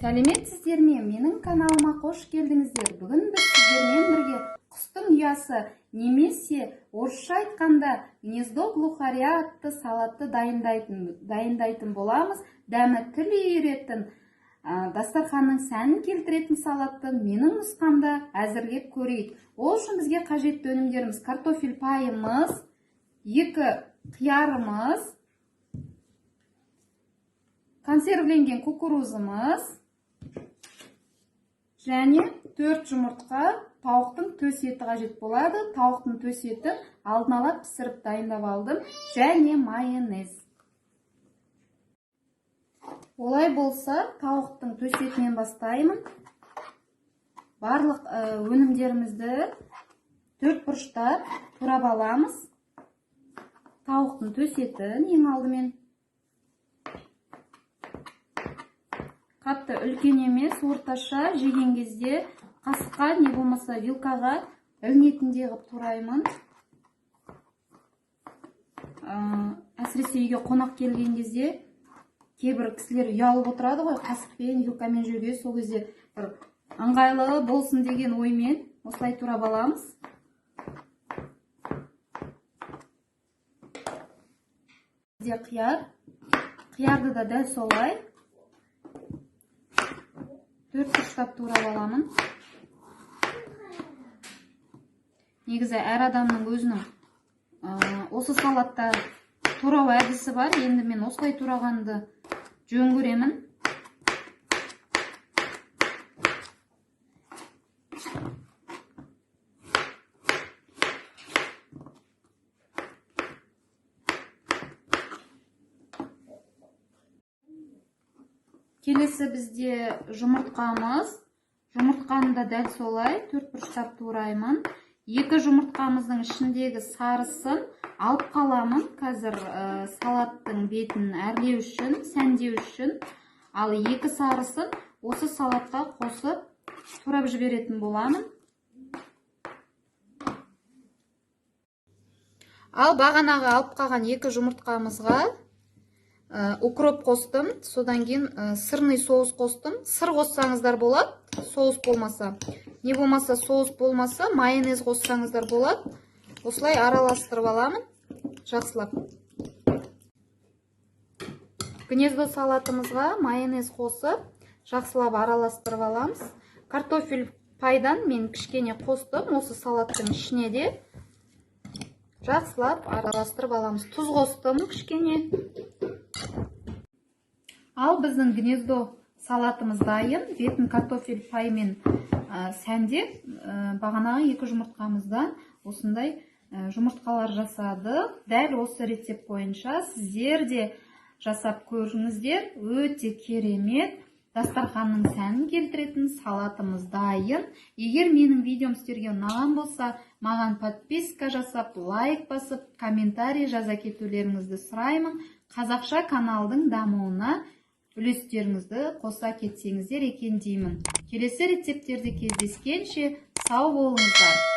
Сәлеметсіздер ме? Менің каналыма қош келдіңіздер. Бүгін біз сіздермен бірге құстың ұясы немесе орысша айтқанда гнездо глухаря атты салатты дайындайтын боламыз. Дәмі тіл үйіретін, дастарханның сәнін келтіретін салатты менің нұсқамда әзірлеп көрейік. Ол үшін бізге қажетті өнімдеріміз: картофель пайымыз, 2 қиярымыз, консервленген кукурузымыз және 4 жұмыртқа, тауықтың төс еті қажет болады. Тауықтың төс етін алдын ала пісіріп дайындап алдым, және майонез. Олай болса, тауықтың төс етінен бастаймын. Барлық өнімдерімізді 4 бұрышта турап аламыз. Тауықтың төс етін ең алдымен қатты үлкен емес, орташа, жеген кезде қасыққа не болмаса вилкаға ілінетіндей қылып тураймын. Әсіресе үйге қонақ келген кезде кейбір кісілер ұялып отырады ғой, қасықпен, вилкамен жүруге. Сол кезде бір ыңғайлы болсын деген оймен осылай турап аламыз. Бізде қиярды да дәл солай 4 бұрыштап турап аламын. Негізі әр адамның өзінің осы салатта турау әдісі бар. Енді мен осылай турағанды жөн көремін. Келесі бізде жұмыртқамыз. Жұмыртқаны да дәл солай 4 бұрыштап тураймын. 2 жұмыртқамыздың ішіндегі сарысын алып қаламын. Қазір салаттың бетін әрлеу үшін, сәндеу үшін. Ал 2 сарысын осы салатқа қосып турап жіберетін боламын. Ал бағанағы алып қалған 2 жұмыртқамызға укроп қостым, содан кейін сырный соус қостым. Сыр қоссаңыздар болады, соус болмаса. Не болмаса, соус болмаса, майонез қоссаңыздар болады. Осылай араластырып аламын, жақсылап. Гнездо салатымызға майонез қосып, жақсылап араластырып аламыз. Картофель пайдан мен кішкене қостым, осы салаттың ішіне де жақсылап араластырып аламыз. Тұз қостым кішкене. Ал біздің гнездо салатымыз дайын. Бетін картофель паймен сәндеп, бағанағы 2 жұмыртқамыздан осындай жұмыртқалар жасады. Дәл осы рецепт бойынша сіздер де жасап көріңіздер. Өте керемет, дастарханның сәнін келтіретін салатымыз дайын. Егер менің видеом сіздерге ұнаған болса, маған подписка жасап, лайк басып, комментарий жаза кетулеріңізді сұраймын. Қазақша каналдың дамуына үлестеріңізді қоса кетсеңіздер екен деймін. Келесі рецепттерде кездескенше сау болыңыздар.